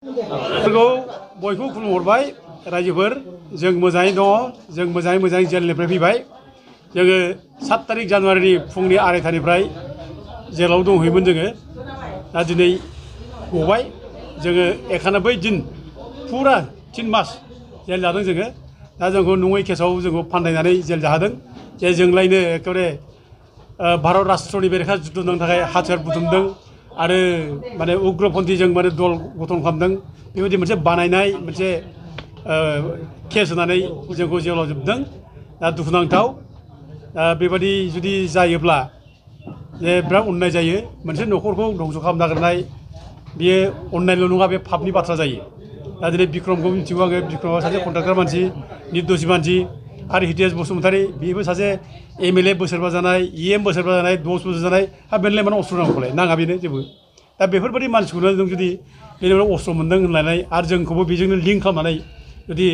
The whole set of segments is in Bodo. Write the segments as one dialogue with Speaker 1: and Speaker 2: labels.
Speaker 1: बयखौ खुलुमहरबाय रायजोफोर जों मोजाङै दङ जों मोजाङै जेलनिफ्राय फैबाय जोङो 7 तारिख जानुवारिनि फुंनि 2:30निफ्राय जेलाव दंहैयोमोन जोङो दा दिनै गबाय जोङो 91 दिन फुरा 3 मास जेल जादों जोङो दा जोंखौ नङै केसाव जोंखौ फान्दायनानै जेल जाहोदों जे जोंलायनो एकेबारे भारत राष्ट्रनि बेरेखा जुद्ध नांनो थाखाय हाथियार बुथुमदों आरो माने उग्रपन्थीजों माने दल गठन खालामदों बेबायदि मोनसे बानायनाय मोनसे केस होनानै जोंखौ जेलाव जोबदों दा दुखुनांथाव बेबायदि जुदि जायोब्ला जे बिराद अननाय जायो मोनसे न'खरखौ धंस खालामनो नागिरनाय बेयो अननायल' नङा बे पापनि बाथ्रा जायो दा दिनै बिक्रमखौ मिथिगौ आङो बिक्रमआ सासे कन्ट्राक्टर मानसि निर्दोषि मानसि आरो हितेश बसुमतारी बेबो सासे MLA बोसोरबा जानाय EM बोसोरबा जानाय 10 बोसोर जानाय हा बेनलाय मानो अस्त्र नांगौलाय नाङा बेनो जेबो दा बेफोरबायदि मानसिखौनो जों जुदि बेनिफ्राय अस्त्र मोन्दों होननानै आरो जोंखौबो बेजोंनो लिंक खालामनानै जुदि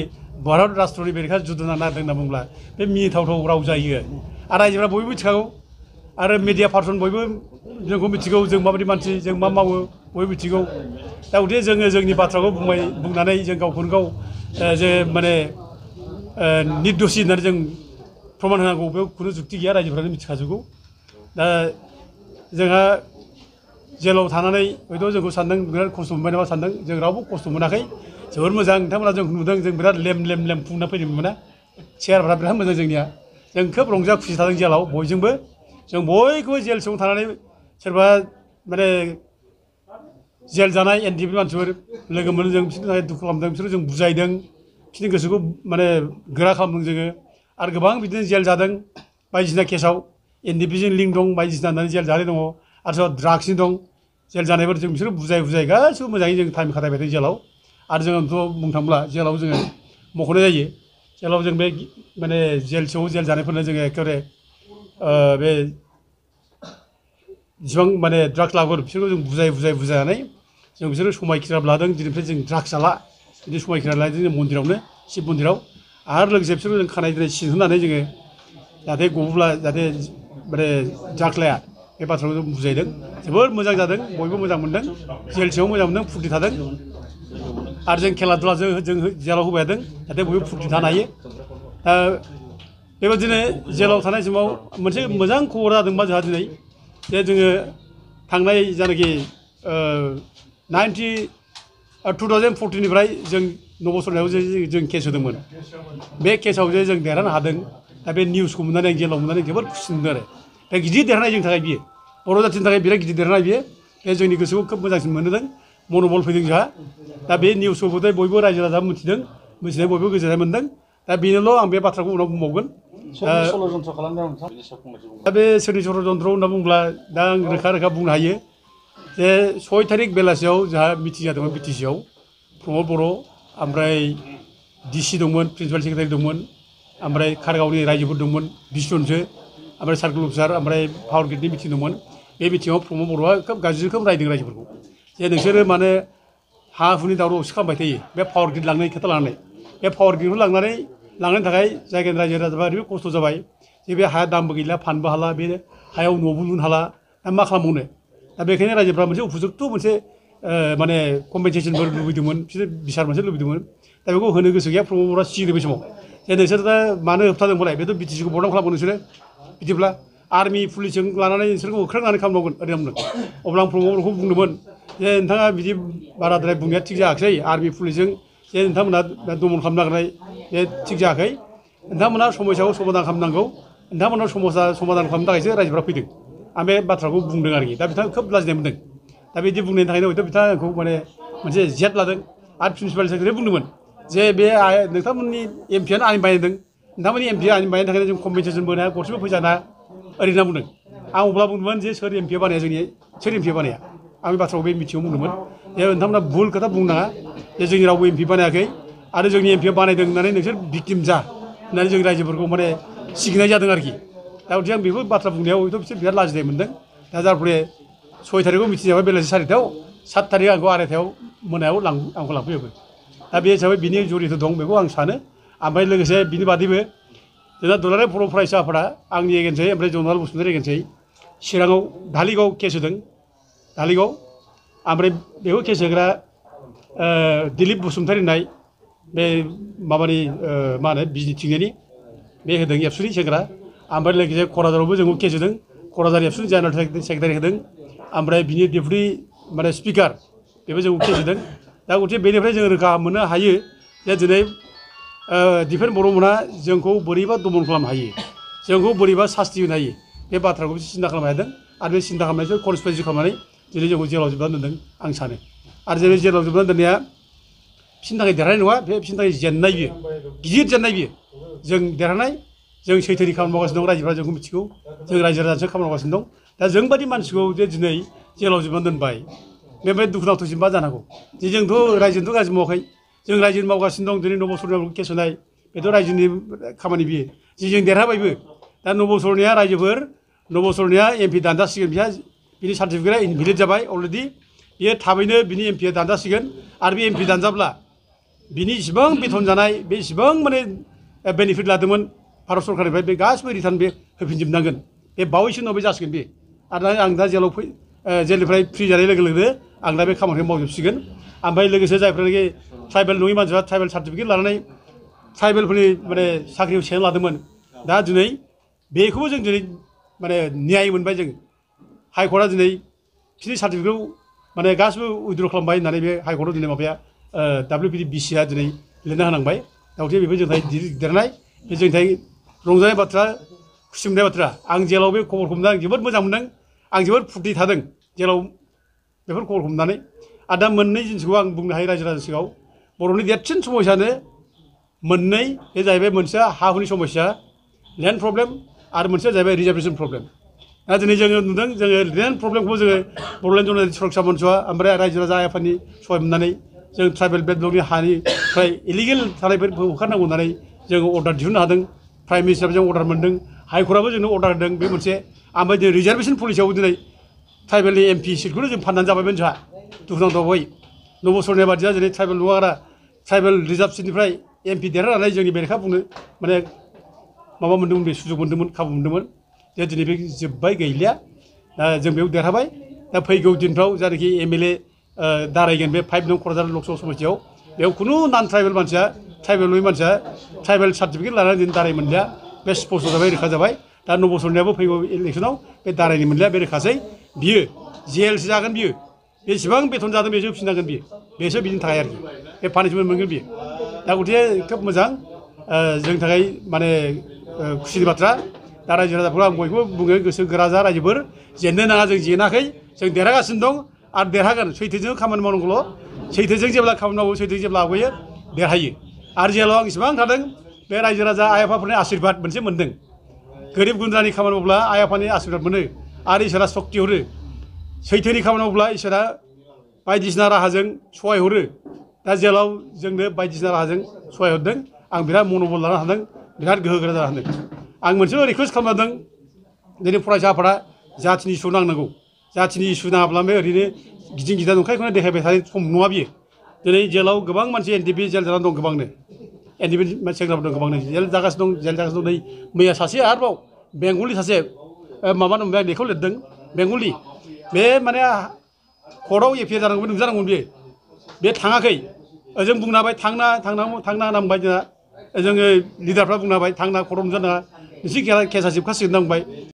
Speaker 1: भारत राष्ट्रनि बेरेखा जुद्ध नांनो नागिरदों होनना बुंब्ला बे मिनिथावथाव राव जायो आरो रायजोफ्रा बयबो मिथिखागौ आरो मिडिया पार्सन बयबो जोंखौ मिथिगौ जों माबायदि मानसि जों मा मावो बयबो मिथिगौ दा गथिखे जोङो जोंनि बाथ्राखौ बुंनानै जों गावखौनो गाव जे माने निर्दोषि होननानै जों प्रमान होनांगौ बेयाव खुनु जुक्ति गैया रायजोफ्रानो मिथिखाजोबगौ दा जोंहा जेलाव थानानै हयथ' जोंखौ सानदों बिराद खस्थ' मोनबाय नामा सानदों जों रावबो खस्थ' मोनाखै जोबोर मोजां नोंथांमोना जों नुदों जों बिराद लेम फुंना फैदोंमोन ना चेयारफ्रा बिराद मोजां जोंनिया जों खोब रंजा खुसि थादों जेलाव बयजोंबो जों बयखौबो जेल सिङाव थानानै सोरबा माने जेल जानाय NDP मानसिफोर लोगो मोनो जों बिसोरनि थाखाय दुखु खालामदों बिसोर जों बुजायदों बिसोरनि गोसोखौ माने गोरा खालामदों जोङो आरो गोबां बिदिनो जेल जादों बायदिसिना केसाव NDP जों लिंक दं बायदिसिना होननानै जेल जानाय दङ आरो सोरबा ड्राग्सनि दं जेल जानायफोर जों बिसोर बुजाय गासिबो मोजाङै जों टाइम खाथायबाय थादों जेलाव आरो जोंथ' बुंनो थांब्ला जेलाव जोङो मख'नाय जायो जेलाव जों बे माने जेल सिङाव जेल जानायफोरनो जोङो एखेबारे बे जेसेबां माने ड्राग्स लाग्राफोर बिसोरखौ जों बुजायनानै जों बिसोरो समायखिरा लादों दिनैनिफ्राय जों ड्राग्स जाला बिदि समायखिरा लादों जों मन्दिरावनो शिब मन्दिराव आरो लोगोसे बिसोरखौ जों खानाय दिनै सिन होनानै जोङो जाहाथे गबोब्ला जाहाथे माने ड्राग्स लाया बे बाथ्राखौ जों बुजायदों जोबोद मोजां जादों बयबो मोजां मोनदों जेल सिङाव मोजां मोनदों फुर्ति थादों आरो जों खेला दुला जों जेलाव होबाय थादों जाहाथे बयबो फुर्ति थानो हायो बेबायदिनो जेलाव थानाय समाव मोनसे मोजां खबर जादोंबा जोंहा दिनै जे जोङो थांनाय जानाखि 2014निफ्राय जों नबसरनायाव जों केस होदोंमोन बे केसाव जे जों देरहानो हादों दा बे निउसखौ मोननानै आं जेलाव मोननानै जोबोद खुसि मोनदों आरो बे गिदिर देरहानाय जोंनि थाखाय बियो बर' जाथिनि थाखाय बिराद गिदिर देरहानाय बियो बे जोंनि गोसोखौ खोब मोजांसिन मोनहोदों मनबल फैदों जोंहा दा बे निउसखौबोथाय बयबो रायजो राजा मिथिदों मिथिनाय बयबो गोजोननाय मोनदों दा बेनोल' आं बे बाथ्राखौ उनाव बुंबावगोन दा बे सोरनि षड़जन्त्र होनना बुंब्ला दा आं रोखा बुंनो हायो जे 6 तारिख बेलासियाव जोंहा मिटिं जादोंमोन BTCआव प्रमद बर' ओमफ्राय DC दंमोन प्रिन्सिपाल सेक्रेटारि दंमोन ओमफ्राय खारगावनि रायजोफोर दंमोन 20 जनसो ओमफ्राय सार्कोल अफिसार ओमफ्राय पावार ग्रिडनि मिटिं दंमोन बे मिटिङाव प्रमद बर'आ खोब गाज्रि रोखोम रायदों रायजोफोरखौ जे नोंसोरो माने हा हुनि दावरावसो खालामबाय थायो बे पावार ग्रिड लांनायनि खोथा लानानै बे पावार ग्रिडखौ लांनायनि थाखाय जायगानि रायजो राजाफ्रा ओरैबायदि खस्थ' जाबाय जे बे हाया दामबो गैला फानबो हाला बे हायाव न'बो लुनो हाला दा मा खालामबावनो दा बेखायनो रायजोफ्रा मोनसे उपजुक्त मोनसे माने कम्पेनसेसनफोर लुबैदोंमोन बिसोर बिसार मोनसे लुबैदोंमोन दा बेखौ होनो गोसो गैया प्रमद बर'आ सिगिदों बे समाव जे नोंसोर दा मानो होबथादोंबालाय बेथ' BTCखौ बदनाम खालामगोन नोंसोरो बिदिब्ला आर्मि पुलिसजों लानानै नोंसोरखौ होख्रांनानै खालामनांगोन ओरै बुंदों अब्ला आं प्रमद बर'खौ बुंदोंमोन जे नोंथाङा बिदि बाराद्राय बुंनाया थिग जायाखिसै आर्मि पुलिसजों जे नोंथांमोना दमन खालामनो नागिरनाय बे थिग जायाखै नोंथांमोना समस्याखौ समाधान खालामनांगौ नोंथांमोना समाधान खालामनो थाखायसो रायजोफ्रा फैदों आं बे बाथ्राखौ बुंदों आरोखि दा बिथाङा खोब लाजिनाय मोनदों दा बिदि बुंनायनि थाखायनो हयथ' बिथाङा आंखौ माने मोनसे जेट लादों आरो प्रिन्सिपाल सेक्रेटारि बुंदोंमोन जे बे नोंथांमोननि MPआनो आयेन बानायदों नोंथांमोननि MPआ आयेन बानायनो थाखायनो जों कम्पेनसेसन होनो हाया गरसेबो फैसा नाङा ओरै होनना बुंदों आं अब्ला बुंदोंमोन जे सोर MPआ बानाया जोंनि सोर MPआ बानाया आं बे बाथ्राखौ बे मिथिङाव बुंदोंमोन जे नोंथांमोना भुल खोथा बुंनो नाङा जे जोंनि रावबो MP बानायाखै आरो जोंनि MPआ बानायदों होननानै नोंसोर भिक्टिम जा होननानै जों रायजोफोरखौ माने सिगिनाय जादों आरोखि दा गथिखे आं बेफोर बाथ्रा बुंनायाव हयथ' बिसोर बिराद लाजिनाय मोनदों दा जारफरे 6 तारिखआव मिटिं जाबाय बेलासि 4टायाव 7 तारिख आंखौ 2:30आव मोनायाव आंखौ लांफैयोबो दा बे हिसाबै बिनि जरित दं बेखौ आं सानो ओमफ्राय लोगोसे बिनि बादैबो जोंना दुलाराय बर' फरायसा आफादा आंनि एगेन्सै ओमफ्राय जनाल बसुमतारी एगेन्सै चिराङाव धालिगाव केस होदों धालिगाव ओमफ्राय बेखौ केस होग्रा दिलीप बसुमतारी होननाय बे माबानि मा होनो बिजिनिथिंजायनि बे होदों एबसुनि सेंग्रा ओमफ्राय लोगोसे क'क्राझारावबो जोंखौ केस होदों क'क्राझार एबसुनि जेनेरेल सेक्रेटारि होदों ओमफ्राय बिनि डेपुटि माने स्पिकार बेबो जोंखौ केस होदों दा गथिखे बेनिफ्राय जों रोखा मोननो हायो जे दिनै दिफेन बर'मोनहा जोंखौ बोरैबा दमन खालामनो हायो जोंखौ बोरैबा सास्ति होनो हायो बे बाथ्राखौ सिन्था खालामनो हादों आरो बे सिन्था खालामनायजों कनस्पिरेसि खालामनानै दिनै जोंखौ जेलाव जोबनानै दोनदों आं सानो आरो जेरै जेलाव जोबनानै दोननाया बिसोरनि थाखाय देरहानाय नङा बे बिसोरनि थाखाय जेननाय बियो गिदिर जेननाय बियो जों देरहानाय जों सैथोनि खामानि मावगासिनो दं रायजोफ्रा जोंखौ मिथिगौ जों रायजो राजासो खामानि मावगासिनो दं दा जोंबादि मानसिखौ जे दिनै जेलाव जोबनानै दोनबाय बेनिफ्राय दुखुनांथावसिम मा जानांगौ जे जोंथ' रायजोथ' गाज्रि मावाखै जों रायजोनि मावगासिनो दं दिनै नबसरनियाव केस होनाय बेथ' रायजोनि खामानि बियो जे जों देरहाबायबो दा नबसरनिया रायजोफोर नबसरनिया एमपि दानजासिगोन बिहा बिनि सार्टिफिकेटआ इनभेलिड जाबाय अलरेडि बियो थाबैनो बिनि एमपिआ दानजासिगोन आरो बे एमपि दानजाब्ला बिनि इसिबां बेथन जानाय बे इसिबां माने बेनिफिट लादोंमोन भारत सरकारनिफ्राय बे गासिबो रिटार्न बे होफिनजोबनांगोन बे बावैसो उनाव बे जासिगोन बे आरो आं दा जेलाव जेलनिफ्राय फ्रि जानाय लोगो लोगो आं दा बे खामानिखौ मावजोबसिगोन ओमफ्राय लोगोसे जायफ्रानोखि ट्राइबेल नङि मानसिफ्रा ट्राइबेल सार्टिफिकेट लानानै ट्राइबेलफोरनि माने साख्रियाव सेना लादोंमोन दा दिनै बेखौबो जों दिनै माने न्याय मोनबाय जों हाइकर्टआ दिनै बिसोरनि सार्टिफिकेटखौ माने गासिबो उइद्र' खालामबाय होननानै बे हाइकर्टआव दिनै माबाया WPD-BCआ दिनै लिरना होनांबाय दा गथिखे बेबो जोंनि थाखाय देरनाय बे जोंनि थाखाय रंजानाय बाथ्रा खुसि मोननाय बाथ्रा आं जेलाव बे खबरखौ मोनदों आं जोबोद मोजां मोनदों आं जोबोद फुरथि थादों जेलाव बेफोर खबरखौ मोननानै आरो दा मोननै जिनिसखौ आं बुंनो हायो रायजो राजानि सिगाङाव बर'नि देरसिन समस्यानो मोननै बे जाहैबाय मोनसेया हा हुनि समस्या लेन्ड प्रब्लेम आरो मोनसेया जाहैबाय रिजार्भेसन प्रब्लेम दा दिनै जोङो नुदों जोङो लेन्ड प्रब्लेमखौ जोङो बड'लेण्ड जनजाति सुरक्षा मन्चआ ओमफ्राय रायजो राजा आफादनि सहाय मोननानै जों ट्राइबेल बेल्टनि हानिफ्राय इलिगेल थानायफोरखौ होखारनांगौ होननानै जोङो अर्डार दिहुननो हादों प्राइम मिनिस्टारबो जों अर्डार मोनदों हाइकर्टआबो जोंनो अर्डार होदों बे मोनसे ओमफ्राय जों रिजार्भेसन पलिसियावबो दिनै ट्राइबेलनि एमपि सिटखौनो जों फाननानै जाबायमोन जोंहा दुखुनांथावै नबसरनिया बादिया दिनै ट्राइबेल नङाग्रा ट्राइबेल रिजार्भ सिटनिफ्राय एमपि देरहानानै जोंनि बेरेखा बुंनो माने माबा मोन्दोंमोन बे सुजुग मोन्दोंमोन खाबु मोन्दोंमोन जे दिनै बे जोब्बाय गैलिया दा जों बेयाव देरहाबाय दा फैगौ दिनफ्राव जायनाखि MLA दारायगोन बे 5 नं क'क्राझार लकसभा समस्तियाव बेयाव खुनु नान ट्राइबेल मानसिया ट्राइबेल नङि मानसिया ट्राइबेल सार्टिफिकेट लानानै दिनै दाराय मोनलिया बे स्पष्ट जाबाय रोखा जाबाय दा नबसरनियाबो फैगौ इलेक्सनाव बे दारायनो मोनलिया बे रोखासै बियो जेलसो जागोन बियो बेसेबां बेथन जादों बेसो होफिननांगोन बियो बेसो बिनि थाखाय आरोखि बे पानिशमेन्ट मोनगोन बियो दा गथिखे खोब मोजां जोंनि थाखाय माने खुसिनि बाथ्रा दा रायजो राजाफोरखौ आं बयखौबो बुङो गोसो गोरा जा रायजोफोर जेननो नाङा जों जेनाखै जों देरहागासिनो दं आरो देरहागोन सैथोजों खामानि मावनांगौल' सैथोजों जेब्ला खामानि मावो सैथोजों जेब्ला आवगायो देरहायो आरो जेलाव आं इसेबां थादों बे रायजो राजा आइ आफाफोरनि आशीर्बाद मोनसे मोन्दों गोरिब गुन्द्रानि खामानि मावब्ला आइ आफानि आशीर्बाद मोनो आरो इसोरा सक्ति हरो सैथोनि खामानि मावब्ला इसोरा बायदिसिना राहाजों सहाय हरो दा जेलाव जोंनो बायदिसिना राहाजों सहाय हरदों आं बिराद मन'बल लानो हादों बिराद गोहो गोरा जानो हादों आं मोनसेल' रिकुवेस्ट खालामदों दिनै फरायसा आफादा जाथिनि इसु नांनांगौ जाथिनि इसु नाङाब्ला बे ओरैनो गिदिं गिदा नंखायखौनो देखायबाय थानाय सम नङा बियो दिनै जेलाव गोबां मानसि NDP जेल जानानै दं गोबांनो NDP सेंग्राफोर दं गोबांनो जेल जागासिनो दं जेल जागासिनो दं नै मैया सासे आरोबाव बेंगलनि सासे माबा नंबाय लेखायाव लिरदों बेंगलनि बे माने कर्टआव एफियार जानांगौ नुजानांगौमोन बियो बे थाङाखै ओजों बुंनो हाबाय थांना होनना बुंबाय जोंहा जोङो लिडारफ्रा बुंनो हाबाय थांना कर्टआव नुजानाङा नोंसोर केसा जोबखासिगोन होनना बुंबाय